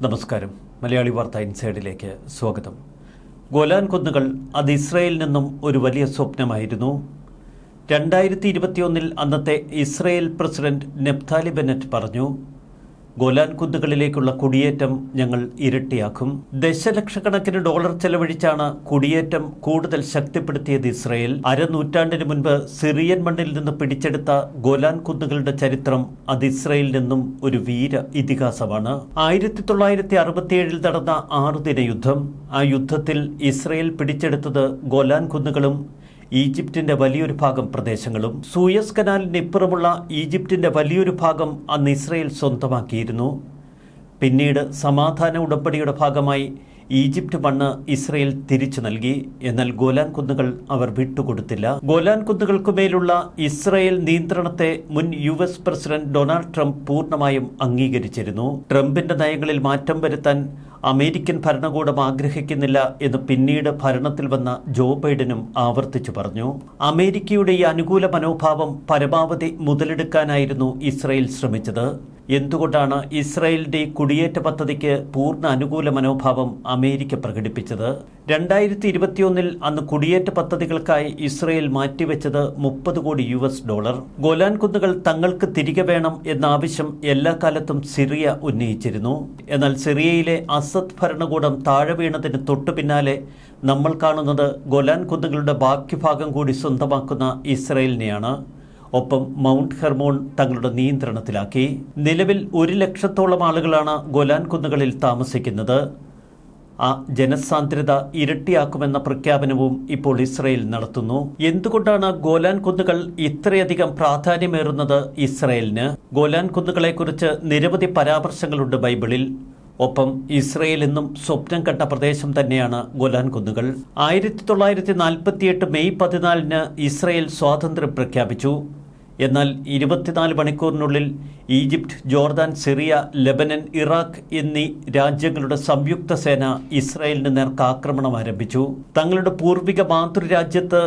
നമസ്കാരം. മലയാളി വാർത്ത ഇൻസൈഡിലേക്ക് സ്വാഗതം. ഗോലാൻ കുന്നുകൾ അത് ഇസ്രയേലിൽ നിന്നും ഒരു വലിയ സ്വപ്നമായിരുന്നു. 2021 അന്നത്തെ ഇസ്രയേൽ പ്രസിഡന്റ് നെപ്താലി ബെന്നറ്റ് പറഞ്ഞു, ഗോലാൻ കുന്നുകളിലേക്കുള്ള കുടിയേറ്റം ഞങ്ങൾ ഇരട്ടിയാക്കും. ദശലക്ഷക്കണക്കിന് ഡോളർ ചെലവഴിച്ചാണ് കുടിയേറ്റം കൂടുതൽ ശക്തിപ്പെടുത്തിയത് ഇസ്രയേൽ. അരനൂറ്റാണ്ടിന് മുൻപ് സിറിയൻ മണ്ണിൽ നിന്ന് പിടിച്ചെടുത്ത ഗോലാൻ കുന്നുകളുടെ ചരിത്രം അത് ഇസ്രയേലിൽ നിന്നും ഒരു വീര ഇതിഹാസമാണ്. 1967 നടന്ന 6 ദിന യുദ്ധം. ആ യുദ്ധത്തിൽ ഇസ്രയേൽ പിടിച്ചെടുത്തത് ഗോലാൻ കുന്നുകളും ഈജിപ്തിന്റെ വലിയൊരു ഭാഗം പ്രദേശങ്ങളും. സൂയസ് കനാലിന് ഇപ്പുറമുള്ള ഈജിപ്തിന്റെ വലിയൊരു ഭാഗം അന്ന് ഇസ്രയേൽ സ്വന്തമാക്കിയിരുന്നു. പിന്നീട് സമാധാന ഉടമ്പടിയുടെ ഭാഗമായി ഈജിപ്ത് മണ്ണ് ഇസ്രയേൽ തിരിച്ചു നൽകി. എന്നാൽ ഗോലാൻ കുന്നുകൾ അവർ വിട്ടുകൊടുത്തില്ല. ഗോലാൻ കുന്നുകൾക്കുമേലുള്ള ഇസ്രയേൽ നിയന്ത്രണത്തെ മുൻ US പ്രസിഡന്റ് ഡൊണാൾഡ് ട്രംപ് പൂർണ്ണമായും അംഗീകരിച്ചിരുന്നു. ട്രംപിന്റെ നയങ്ങളിൽ മാറ്റം വരുത്താൻ അമേരിക്കൻ ഭരണകൂടം ആഗ്രഹിക്കുന്നില്ല എന്ന് പിന്നീട് ഭരണത്തിൽ വന്ന ജോ ബൈഡനും ആവർത്തിച്ചു പറഞ്ഞു. അമേരിക്കയുടെ ഈ അനുകൂല മനോഭാവം പരമാവധി മുതലെടുക്കാനായിരുന്നു ഇസ്രയേൽ ശ്രമിച്ചത്. എന്തുകൊണ്ടാണ് ഇസ്രയേലിന്റെ കുടിയേറ്റ പദ്ധതിക്ക് പൂർണ്ണ അനുകൂല മനോഭാവം അമേരിക്ക പ്രകടിപ്പിച്ചത്? 2021 അന്ന് കുടിയേറ്റ പദ്ധതികൾക്കായി ഇസ്രയേൽ മാറ്റിവെച്ചത് $30 കോടി. ഗോലാൻ കുന്നുകൾ തങ്ങൾക്ക് തിരികെ വേണം എന്ന ആവശ്യം എല്ലാ കാലത്തും സിറിയ ഉന്നയിച്ചിരുന്നു. എന്നാൽ സിറിയയിലെ അസദ് ഭരണകൂടം താഴെ വീണതിന് തൊട്ടു പിന്നാലെ നമ്മൾ കാണുന്നത് ഗോലാൻ കുന്നുകളുടെ ബാക്കി ഭാഗം കൂടി സ്വന്തമാക്കുന്ന ഇസ്രയേലിനെയാണ്. ഒപ്പം മൗണ്ട് ഹെർമോൺ തങ്ങളുടെ നിയന്ത്രണത്തിലാക്കി. നിലവിൽ 1 ലക്ഷത്തോളം ആളുകളാണ് ഗോലാൻ കുന്നുകളിൽ താമസിക്കുന്നത്. ആ ജനസാന്ദ്രത ഇരട്ടിയാക്കുമെന്ന പ്രഖ്യാപനവും ഇപ്പോൾ ഇസ്രയേൽ നടത്തുന്നു. എന്തുകൊണ്ടാണ് ഗോലാൻ കുന്നുകൾ ഇത്രയധികം പ്രാധാന്യമേറുന്നത് ഇസ്രയേലിന്? ഗോലാൻ കുന്നുകളെക്കുറിച്ച് നിരവധി പരാമർശങ്ങളുണ്ട് ബൈബിളിൽ. ഒപ്പം ഇസ്രയേൽ എന്നും സ്വപ്നം കണ്ട പ്രദേശം തന്നെയാണ് ഗോലാൻ കുന്നുകൾ. 1948 മെയ് 14 ഇസ്രയേൽ സ്വാതന്ത്ര്യം പ്രഖ്യാപിച്ചു. എന്നാൽ 24 മണിക്കൂറിനുള്ളിൽ Egypt, Jordan, Syria, Lebanon, Iraq എന്നീ രാജ്യങ്ങളുടെ സംയുക്ത സേന ഇസ്രയേലിന് നേർക്ക് ആക്രമണം ആരംഭിച്ചു. തങ്ങളുടെ പൂർവിക മാതൃരാജ്യത്ത്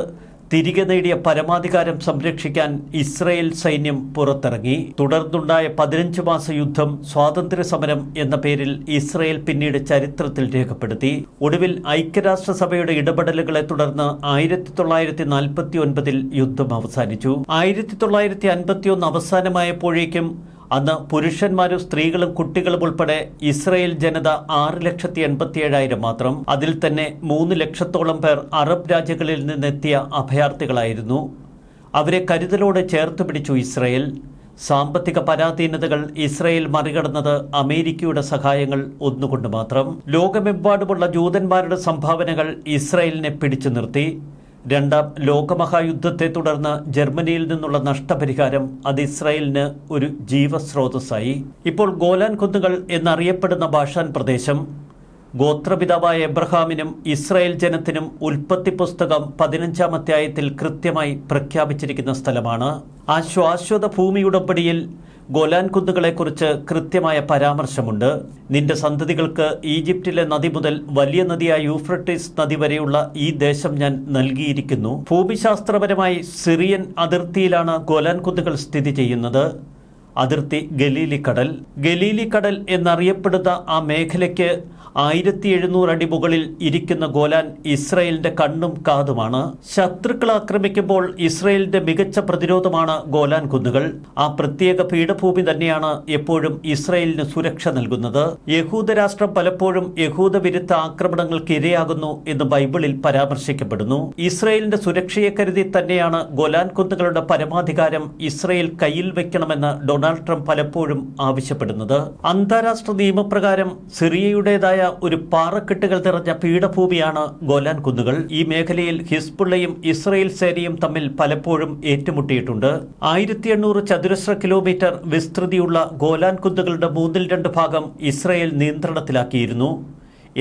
തിരികെ നേടിയ പരമാധികാരം സംരക്ഷിക്കാൻ ഇസ്രയേൽ സൈന്യം പുറത്തിറങ്ങി. തുടർന്നുണ്ടായ 15 മാസ യുദ്ധം സ്വാതന്ത്ര്യ സമരം എന്ന പേരിൽ ഇസ്രയേൽ പിന്നീട് ചരിത്രത്തിൽ രേഖപ്പെടുത്തി. ഒടുവിൽ ഐക്യരാഷ്ട്രസഭയുടെ ഇടപെടലുകളെ തുടർന്ന് 1949 യുദ്ധം അവസാനിച്ചു. 1951 അവസാനമായപ്പോഴേക്കും അന്ന് പുരുഷന്മാരും സ്ത്രീകളും കുട്ടികളും ഉൾപ്പെടെ ഇസ്രയേൽ ജനത 6,87,000 മാത്രം. അതിൽ തന്നെ 3 ലക്ഷത്തോളം പേർ അറബ് രാജ്യങ്ങളിൽ നിന്നെത്തിയ അഭയാർത്ഥികളായിരുന്നു. അവരെ കരുതലോടെ ചേർത്ത് പിടിച്ചു ഇസ്രയേൽ. സാമ്പത്തിക പരാധീനതകൾ ഇസ്രയേൽ മറികടന്നത് അമേരിക്കയുടെ സഹായങ്ങൾ ഒന്നുകൊണ്ട് മാത്രം. ലോകമെമ്പാടുമുള്ള ജൂതന്മാരുടെ സംഭാവനകൾ ഇസ്രയേലിനെ പിടിച്ചു നിർത്തി. 2ാം ലോകമഹായുദ്ധത്തെ തുടർന്ന് ജർമ്മനിയിൽ നിന്നുള്ള നഷ്ടപരിഹാരം അത് ഇസ്രായേലിന് ഒരു ജീവസ്രോതസ്സായി. ഇപ്പോൾ ഗോലാൻ കുന്നുകൾ എന്നറിയപ്പെടുന്ന ബാഷാൻ പ്രദേശം ഗോത്രപിതാവായ എബ്രഹാമിനും ഇസ്രായേൽ ജനത്തിനും ഉൽപ്പത്തി പുസ്തകം 15-ാം അധ്യായത്തിൽ കൃത്യമായി പ്രഖ്യാപിച്ചിരിക്കുന്ന സ്ഥലമാണ്. ആ ശാശ്വത ഭൂമി ഉടമ്പടിയിൽ ഗോലാൻ കുന്നുകളെക്കുറിച്ച് കൃത്യമായ പരാമർശമുണ്ട്. നിന്റെ സന്തതികൾക്ക് ഈജിപ്തിലെ നദി മുതൽ വലിയ നദിയായ യൂഫ്രട്ടീസ് നദി വരെയുള്ള ഈ ദേശം ഞാൻ നൽകിയിരിക്കുന്നു. ഭൂമിശാസ്ത്രപരമായി സിറിയൻ അതിർത്തിയിലാണ് ഗോലാൻ കുന്നുകൾ സ്ഥിതി ചെയ്യുന്നത്. അതിർത്തി ഗലീലിക്കടൽ. ഗലീലിക്കടൽ എന്നറിയപ്പെടുന്ന ആ മേഖലയ്ക്ക് 1700 അടി മുകളിൽ ഇരിക്കുന്ന ഗോലാൻ ഇസ്രയേലിന്റെ കണ്ണും കാതുമാണ്. ശത്രുക്കൾ ആക്രമിക്കുമ്പോൾ ഇസ്രയേലിന്റെ മികച്ച പ്രതിരോധമാണ് ഗോലാൻ കുന്നുകൾ. ആ പ്രത്യേക പീഠഭൂമി തന്നെയാണ് എപ്പോഴും ഇസ്രയേലിന് സുരക്ഷ നൽകുന്നത്. യഹൂദരാഷ്ട്രം പലപ്പോഴും യഹൂദ വിരുദ്ധ ആക്രമണങ്ങൾക്ക് ഇരയാകുന്നു എന്ന് ബൈബിളിൽ പരാമർശിക്കപ്പെടുന്നു. ഇസ്രയേലിന്റെ സുരക്ഷയെ കരുതി തന്നെയാണ് ഗോലാൻ കുന്നുകളുടെ പരമാധികാരം ഇസ്രയേൽ കയ്യിൽ വെക്കണമെന്ന് ഡൊണാൾഡ് ട്രംപ് പലപ്പോഴും ആവശ്യപ്പെടുന്നത്. അന്താരാഷ്ട്ര നിയമപ്രകാരം സിറിയയുടേതായ ഒരു പാറക്കെട്ടുകൾ നിറഞ്ഞ പീഠഭൂമിയാണ് ഗോലാൻ കുന്നുകൾ. ഈ മേഖലയിൽ ഹിസ്ബുള്ളയും ഇസ്രയേൽ സേനയും തമ്മിൽ പലപ്പോഴും ഏറ്റുമുട്ടിയിട്ടുണ്ട്. 1800 ചതുരശ്ര കിലോമീറ്റർ വിസ്തൃതിയുള്ള ഗോലാൻ കുന്നുകളുടെ 2/3 ഭാഗം ഇസ്രയേൽ നിയന്ത്രണത്തിലാക്കിയിരുന്നു.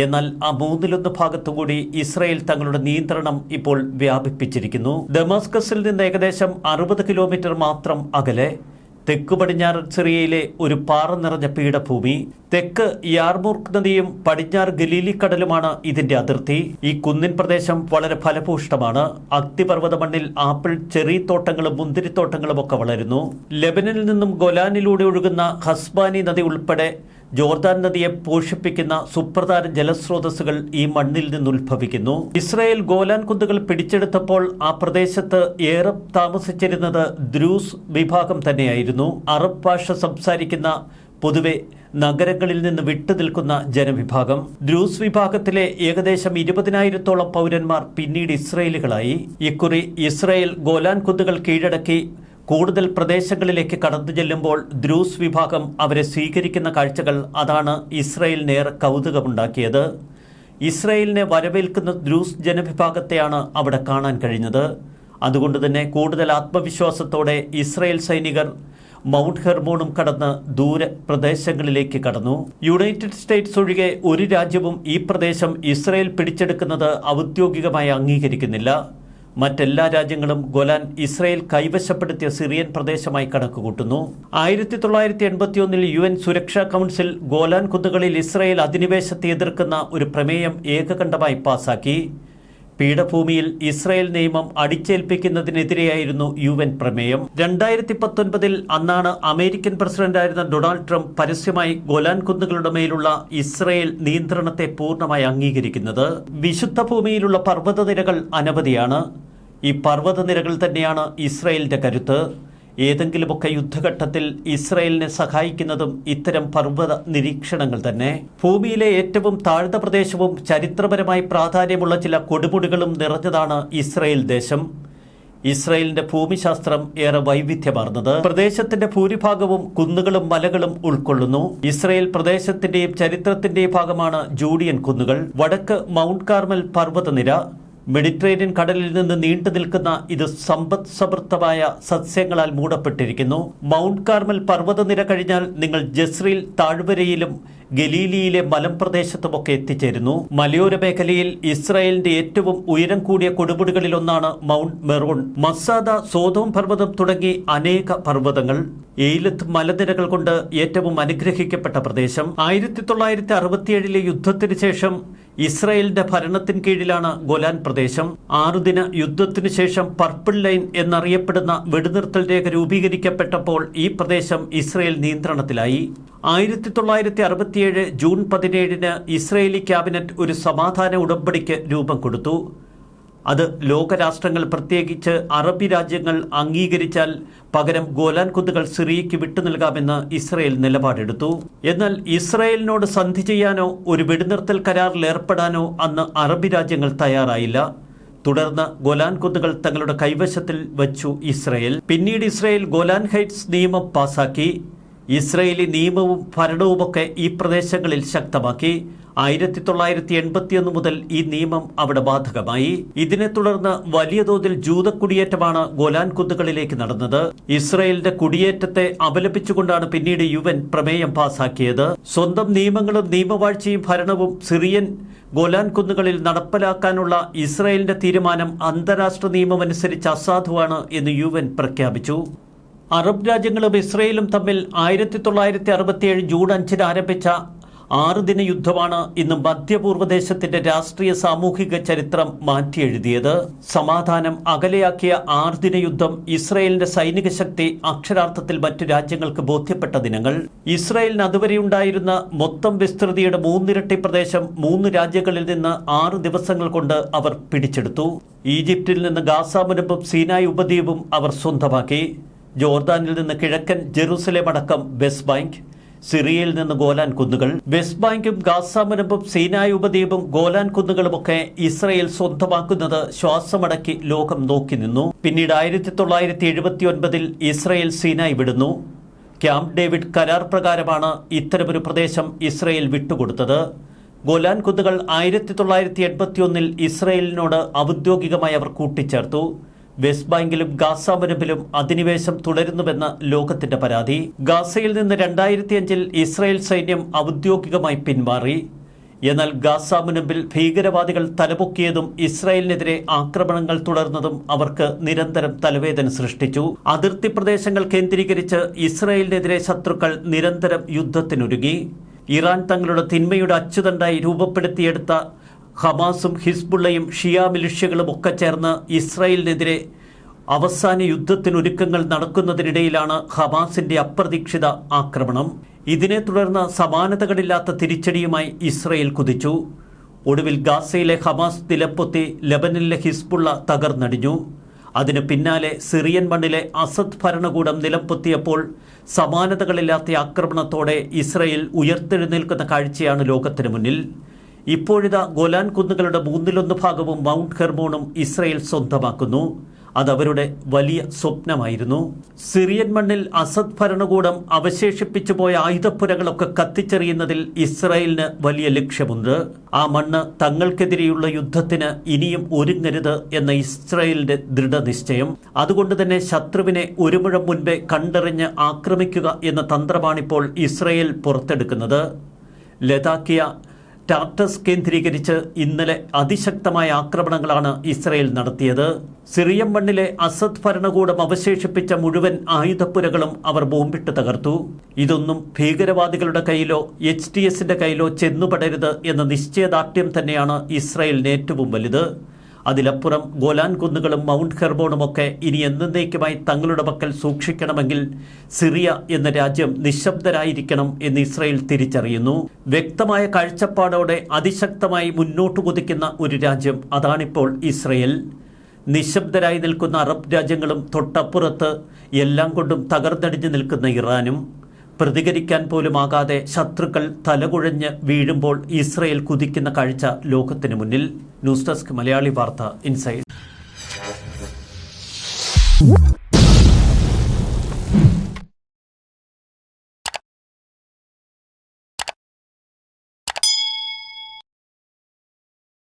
എന്നാൽ ആ 1/3 ഭാഗത്തുകൂടി ഇസ്രയേൽ തങ്ങളുടെ നിയന്ത്രണം ഇപ്പോൾ വ്യാപിപ്പിച്ചിരിക്കുന്നു. ദമാസ്കസിൽ നിന്ന് ഏകദേശം 60 കിലോമീറ്റർ മാത്രം അകലെ തെക്കു പടിഞ്ഞാറൻ സിറിയയിലെ ഒരു പാറ നിറഞ്ഞ പീഠഭൂമി. തെക്ക് യാർമൂർക്ക് നദിയും പടിഞ്ഞാറ് ഗലീലിക്കടലുമാണ് ഇതിന്റെ അതിർത്തി. ഈ കുന്നിൻ പ്രദേശം വളരെ ഫലഭൂഷ്ടമാണ്. അഗ്നിപർവ്വത മണ്ണിൽ ആപ്പിൾ, ചെറി തോട്ടങ്ങളും മുന്തിരിത്തോട്ടങ്ങളും ഒക്കെ വളരുന്നു. ലെബനനിൽ നിന്നും ഗോലാനിലൂടെ ഒഴുകുന്ന ഹസ്ബാനി നദി ഉൾപ്പെടെ ജോർദാൻ നദിയെ പോഷിപ്പിക്കുന്ന സുപ്രധാന ജലസ്രോതസ്സുകൾ ഈ മണ്ണിൽ നിന്നുത്ഭവിക്കുന്നു. ഇസ്രായേൽ ഗോലാൻ കുന്നുകൾ പിടിച്ചെടുത്തപ്പോൾ ആ പ്രദേശത്ത് ഏറെ താമസിച്ചിരുന്നത് ദ്രൂസ് വിഭാഗം തന്നെയായിരുന്നു. അറബ് ഭാഷ സംസാരിക്കുന്ന, പൊതുവെ നഗരങ്ങളിൽ നിന്ന് വിട്ടുനിൽക്കുന്ന ജനവിഭാഗം. ദ്രൂസ് വിഭാഗത്തിലെ ഏകദേശം 20,000-ഓളം പൗരന്മാർ പിന്നീട് ഇസ്രായേലുകളായി. ഇക്കുറി ഇസ്രായേൽ ഗോലാൻ കുന്നുകൾ കീഴടക്കി കൂടുതൽ പ്രദേശങ്ങളിലേക്ക് കടന്നു ചെല്ലുമ്പോൾ ദ്രൂസ് വിഭാഗം അവരെ സ്വീകരിക്കുന്ന കാഴ്ചകൾ അതാണ് ഇസ്രായേലിനേറെ കൗതുകമുണ്ടാക്കിയത്. ഇസ്രായേലിനെ വരവേൽക്കുന്ന ദ്രൂസ് ജനവിഭാഗത്തെയാണ് അവിടെ കാണാൻ കഴിഞ്ഞത്. അതുകൊണ്ട് തന്നെ കൂടുതൽ ആത്മവിശ്വാസത്തോടെ ഇസ്രായേൽ സൈനികർ മൗണ്ട് ഹെർമോണും കടന്ന് ദൂര പ്രദേശങ്ങളിലേക്ക് കടന്നു. യുണൈറ്റഡ് സ്റ്റേറ്റ്സ് ഒഴികെ ഒരു രാജ്യവും ഈ പ്രദേശം ഇസ്രായേൽ പിടിച്ചെടുക്കുന്നത് ഔദ്യോഗികമായി അംഗീകരിക്കുന്നില്ല. മറ്റെല്ലാ രാജ്യങ്ങളും ഗോലാൻ ഇസ്രായേൽ കൈവശപ്പെടുത്തിയ സിറിയൻ പ്രദേശമായി കണക്കുകൂട്ടുന്നു. 1981 UN സുരക്ഷാ കൗൺസിൽ ഗോലാൻ കുന്നുകളിൽ ഇസ്രായേൽ അധിനിവേശത്തെ എതിർക്കുന്ന ഒരു പ്രമേയം ഏകകണ്ഠമായി പാസാക്കി. പീഠഭൂമിയിൽ ഇസ്രായേൽ നിയമം അടിച്ചേൽപ്പിക്കുന്നതിനെതിരെയായിരുന്നു UN പ്രമേയം. 2019 അന്നാണ് അമേരിക്കൻ പ്രസിഡന്റായിരുന്ന ഡൊണാൾഡ് ട്രംപ് പരസ്യമായി ഗോലാൻ കുന്നുകളുടെ മേലുള്ള ഇസ്രായേൽ നിയന്ത്രണത്തെ പൂർണ്ണമായി അംഗീകരിക്കുന്നത്. വിശുദ്ധ ഭൂമിയിലുള്ള പർവ്വതനിരകൾ അനവധിയാണ്. ഈ പർവ്വതനിരകൾ തന്നെയാണ് ഇസ്രായേലിന്റെ കരുത്ത്. ഏതെങ്കിലുമൊക്കെ യുദ്ധഘട്ടത്തിൽ ഇസ്രായേലിനെ സഹായിക്കുന്നതും ഇത്തരം പർവ്വത നിരീക്ഷണങ്ങൾ തന്നെ. ഭൂമിയിലെ ഏറ്റവും താഴ്ന്ന പ്രദേശവും ചരിത്രപരമായി പ്രാധാന്യമുള്ള ചില കൊടുമുടികളും നിറഞ്ഞതാണ് ഇസ്രായേൽ ദേശം. ഇസ്രായേലിന്റെ ഭൂമിശാസ്ത്രം ഏറെ വൈവിധ്യമാർന്നത്. പ്രദേശത്തിന്റെ ഭൂരിഭാഗവും കുന്നുകളും മലകളും ഉൾക്കൊള്ളുന്നു. ഇസ്രായേൽ പ്രദേശത്തിന്റെയും ചരിത്രത്തിന്റെയും ഭാഗമാണ് ജൂഡിയൻ കുന്നുകൾ. വടക്ക് മൗണ്ട് കാർമൽ പർവ്വതനിര. മെഡിറ്ററേനിയൻ കടലിൽ നിന്ന് നീണ്ടു നിൽക്കുന്ന ഇത് സമ്പദ് സമൃദ്ധമായ സസ്യങ്ങളാൽ മൂടപ്പെട്ടിരിക്കുന്നു. മൗണ്ട് കാർമൽ പർവ്വതനിര കഴിഞ്ഞാൽ നിങ്ങൾ ജസ്രീൽ താഴ്വരയിലും ഗലീലിയിലെ മലമ്പ്രദേശത്തുമൊക്കെ എത്തിച്ചേരുന്നു. മലയോര മേഖലയിൽ ഇസ്രായേലിന്റെ ഏറ്റവും ഉയരം കൂടിയ കൊടുമുടികളിലൊന്നാണ് മൗണ്ട് മെറോൺ. മസാദ, സോദോം പർവ്വതം തുടങ്ങി അനേക പർവ്വതങ്ങൾ. എയിലത്ത് മലനിരകൾ കൊണ്ട് ഏറ്റവും അനുഗ്രഹിക്കപ്പെട്ട പ്രദേശം. 1967 യുദ്ധത്തിന് ശേഷം ഇസ്രായേലിന്റെ ഭരണത്തിന് കീഴിലാണ് ഗോലാൻ പ്രദേശം. 6 ദിന യുദ്ധത്തിനു ശേഷം പർപ്പിൾ ലൈൻ എന്നറിയപ്പെടുന്ന വെടിനിർത്തൽ രേഖ രൂപീകരിക്കപ്പെട്ടപ്പോൾ ഈ പ്രദേശം ഇസ്രായേൽ നിയന്ത്രണത്തിലായി. 1967 ജൂൺ 17 ഇസ്രായേലി ക്യാബിനറ്റ് ഒരു സമാധാന ഉടമ്പടിക്ക് രൂപം കൊടുത്തു. അത് ലോകരാഷ്ട്രങ്ങൾ, പ്രത്യേകിച്ച് അറബി രാജ്യങ്ങൾ അംഗീകരിച്ചാൽ പകരം ഗോലാൻ കുന്നുകൾ സിറിയയ്ക്ക് വിട്ടുനൽകാമെന്ന് ഇസ്രായേൽ നിലപാടെടുത്തു. എന്നാൽ ഇസ്രായേലിനോട് സന്ധി ചെയ്യാനോ ഒരു വെടിനിർത്തൽ കരാറിൽ ഏർപ്പെടാനോ അന്ന് അറബി രാജ്യങ്ങൾ തയ്യാറായില്ല. തുടർന്ന് ഗോലാൻ കുന്നുകൾ തങ്ങളുടെ കൈവശത്തിൽ വച്ചു ഇസ്രായേൽ. പിന്നീട് ഇസ്രായേൽ ഗോലാൻ ഹൈറ്റ്സ് നിയമം പാസാക്കി. ഇസ്രായേലി നിയമവും ഭരണവുമൊക്കെ ഈ പ്രദേശങ്ങളിൽ ശക്തമാക്കി. 1981 മുതൽ ഈ നിയമം അവിടെ ബാധകമായി. ഇതിനെ തുടർന്ന് വലിയ തോതിൽ ജൂത കുടിയേറ്റമാണ് ഗോലാൻ കുന്നുകളിലേക്ക് നടന്നത്. ഇസ്രായേലിന്റെ കുടിയേറ്റത്തെ അപലപിച്ചുകൊണ്ടാണ് പിന്നീട് UN പ്രമേയം പാസാക്കിയത്. സ്വന്തം നിയമങ്ങളും നിയമവാഴ്ചയും ഭരണവും സിറിയൻ ഗോലാൻ കുന്നുകളിൽ നടപ്പിലാക്കാനുള്ള ഇസ്രായേലിന്റെ തീരുമാനം അന്താരാഷ്ട്ര നിയമമനുസരിച്ച് അസാധുവാണ് എന്ന് UN പ്രഖ്യാപിച്ചു. അറബ് രാജ്യങ്ങളും ഇസ്രായേലും തമ്മിൽ 1967 ജൂൺ 5 ആരംഭിച്ച 6 ദിന യുദ്ധമാണ് ഇന്ന് മധ്യപൂർവ്വദേശത്തിന്റെ രാഷ്ട്രീയ സാമൂഹിക ചരിത്രം മാറ്റിയെഴുതിയത്. സമാധാനം അകലെയാക്കിയ 6 ദിന യുദ്ധം ഇസ്രായേലിന്റെ സൈനിക ശക്തി അക്ഷരാർത്ഥത്തിൽ മറ്റു രാജ്യങ്ങൾക്ക് ബോധ്യപ്പെട്ട ദിനങ്ങൾ. ഇസ്രായേലിന് അതുവരെയുണ്ടായിരുന്ന മൊത്തം വിസ്തൃതിയുടെ 3 ഇരട്ടി പ്രദേശം 3 രാജ്യങ്ങളിൽ നിന്ന് 6 ദിവസങ്ങൾ കൊണ്ട് അവർ പിടിച്ചെടുത്തു. ഈജിപ്തിൽ നിന്ന് ഗാസ മുനമ്പും സീനായ് ഉപദ്വീപും അവർ സ്വന്തമാക്കി. ജോർദാനിൽ നിന്ന് കിഴക്കൻ ജെറുസലേം അടക്കം വെസ്റ്റ് ബാങ്ക്, സിറിയയിൽ നിന്ന് ഗോലാൻ കുന്നുകൾ. വെസ്റ്റ് ബാങ്കും ഗാസ മുനമ്പും സീനായ് ഉപദ്വീപും ഗോലാൻ കുന്നുകളുമൊക്കെ ഇസ്രായേൽ സ്വന്തമാക്കുന്നത് ശ്വാസമടക്കി ലോകം നോക്കി നിന്നു. പിന്നീട് 1979 ഇസ്രായേൽ സീനായ് വിടുന്നു. ക്യാമ്പ് ഡേവിഡ് കരാർ പ്രകാരമാണ് ഇത്തരമൊരു പ്രദേശം ഇസ്രായേൽ വിട്ടുകൊടുത്തത്. ഗോലാൻ കുന്നുകൾ 1981 ഇസ്രായേലിനോട് ഔദ്യോഗികമായി അവർ കൂട്ടിച്ചേർത്തു. വെസ്റ്റ് ബാങ്കിലും ഗാസ മുനമ്പിലും അധിനിവേശം തുടരുന്നുവെന്ന് ലോകത്തിന്റെ പരാതി. ഗാസയിൽ നിന്ന് 2005 ഇസ്രായേൽ സൈന്യം ഔദ്യോഗികമായി പിന്മാറി. എന്നാൽ ഗാസ മുനമ്പിൽ ഭീകരവാദികൾ തലപൊക്കിയതും ഇസ്രായേലിനെതിരെ ആക്രമണങ്ങൾ തുടർന്നതും അവർക്ക് നിരന്തരം തലവേദന സൃഷ്ടിച്ചു. അതിർത്തി പ്രദേശങ്ങൾ കേന്ദ്രീകരിച്ച് ഇസ്രായേലിനെതിരെ ശത്രുക്കൾ നിരന്തരം യുദ്ധത്തിനൊരുങ്ങി. ഇറാൻ തങ്ങളുടെ തിന്മയുടെ അച്ചുതണ്ടായി രൂപപ്പെടുത്തിയെടുത്ത ഹമാസും ഹിസ്ബുള്ളയും ഷിയ മിലിഷ്യകളും ഒക്കെ ചേർന്ന് ഇസ്രായേലിനെതിരെ അവസാന യുദ്ധത്തിനൊരുക്കങ്ങൾ നടക്കുന്നതിനിടയിലാണ് ഹമാസിന്റെ അപ്രതീക്ഷിത ആക്രമണം. ഇതിനെ തുടർന്ന് സമാനതകളില്ലാത്ത തിരിച്ചടിയുമായി ഇസ്രയേൽ കുതിച്ചു. ഒടുവിൽ ഗാസയിലെ ഹമാസ് നിലംപൊത്തി ലെബനനിലെ ഹിസ്ബുള്ള തകർന്നടിഞ്ഞു. അതിന് പിന്നാലെ സിറിയൻ മണ്ണിലെ അസദ് ഭരണകൂടം നിലംപൊത്തിയപ്പോൾ സമാനതകളില്ലാത്ത ആക്രമണത്തോടെ ഇസ്രയേൽ ഉയർത്തെഴുന്നേൽക്കുന്ന കാഴ്ചയാണ് ലോകത്തിന് മുന്നിൽ. ഇപ്പോഴിതാ ഗോലാൻ കുന്നുകളുടെ 1/3 ഭാഗവും മൗണ്ട് ഹെർമോണും ഇസ്രയേൽ സ്വന്തമാക്കുന്നു. അതവരുടെ വലിയ സ്വപ്നമായിരുന്നു. സിറിയൻ മണ്ണിൽ അസദ് ഭരണകൂടം അവശേഷിപ്പിച്ചു പോയ ആയുധപ്പുരകളൊക്കെ കത്തിച്ചെറിയുന്നതിൽ ഇസ്രായേലിന് വലിയ ലക്ഷ്യമുണ്ട്. ആ മണ്ണ് തങ്ങൾക്കെതിരെയുള്ള യുദ്ധത്തിന് ഇനിയും ഒരുങ്ങരുത് എന്ന ഇസ്രായേലിന്റെ ദൃഢനിശ്ചയം. അതുകൊണ്ട് തന്നെ ശത്രുവിനെ ഒരു മുഴം മുൻപേ കണ്ടെറിഞ്ഞ് ആക്രമിക്കുക എന്ന തന്ത്രമാണിപ്പോൾ ഇസ്രായേൽ പുറത്തെടുക്കുന്നത്. ലതാക്കിയ ടാർട്ടസ് കേന്ദ്രീകരിച്ച് ഇന്നലെ അതിശക്തമായ ആക്രമണങ്ങളാണ് ഇസ്രയേൽ നടത്തിയത്. സിറിയൻ മണ്ണിലെ അസദ് ഭരണകൂടം അവശേഷിപ്പിച്ച മുഴുവൻ ആയുധപ്പുരകളും അവർ ബോംബിട്ട് തകർത്തു. ഇതൊന്നും ഭീകരവാദികളുടെ കയ്യിലോ HTSന്റെ കയ്യിലോ ചെന്നുപെടരുത് എന്ന നിശ്ചയദാർഢ്യം തന്നെയാണ് ഇസ്രയേലിന് ഏറ്റവും വലുത്. അതിലപ്പുറം ഗോലാൻ കുന്നുകളും മൗണ്ട് ഹെർമോണുമൊക്കെ ഇനി എന്നേക്കുമായി തങ്ങളുടെ പക്കൽ സൂക്ഷിക്കണമെങ്കിൽ സിറിയ എന്ന രാജ്യം നിശബ്ദരായിരിക്കണം എന്ന് ഇസ്രയേൽ തിരിച്ചറിയുന്നു. വ്യക്തമായ കാഴ്ചപ്പാടോടെ അതിശക്തമായി മുന്നോട്ട് കുതിക്കുന്ന ഒരു രാജ്യം, അതാണിപ്പോൾ ഇസ്രയേൽ. നിശബ്ദരായി നിൽക്കുന്ന അറബ് രാജ്യങ്ങളും തൊട്ടപ്പുറത്ത് എല്ലാം കൊണ്ടും തകർന്നടിഞ്ഞു നിൽക്കുന്ന ഇറാനും. പ്രതികരിക്കാൻ പോലുമാകാതെ ശത്രുക്കൾ തലകുഴഞ്ഞ് വീഴുമ്പോൾ ഇസ്രയേൽ കുതിക്കുന്ന കാഴ്ച ലോകത്തിന് മുന്നിൽ. ന്യൂസ് ഡെസ്ക് മലയാളി വാർത്ത ഇൻസൈഡ്.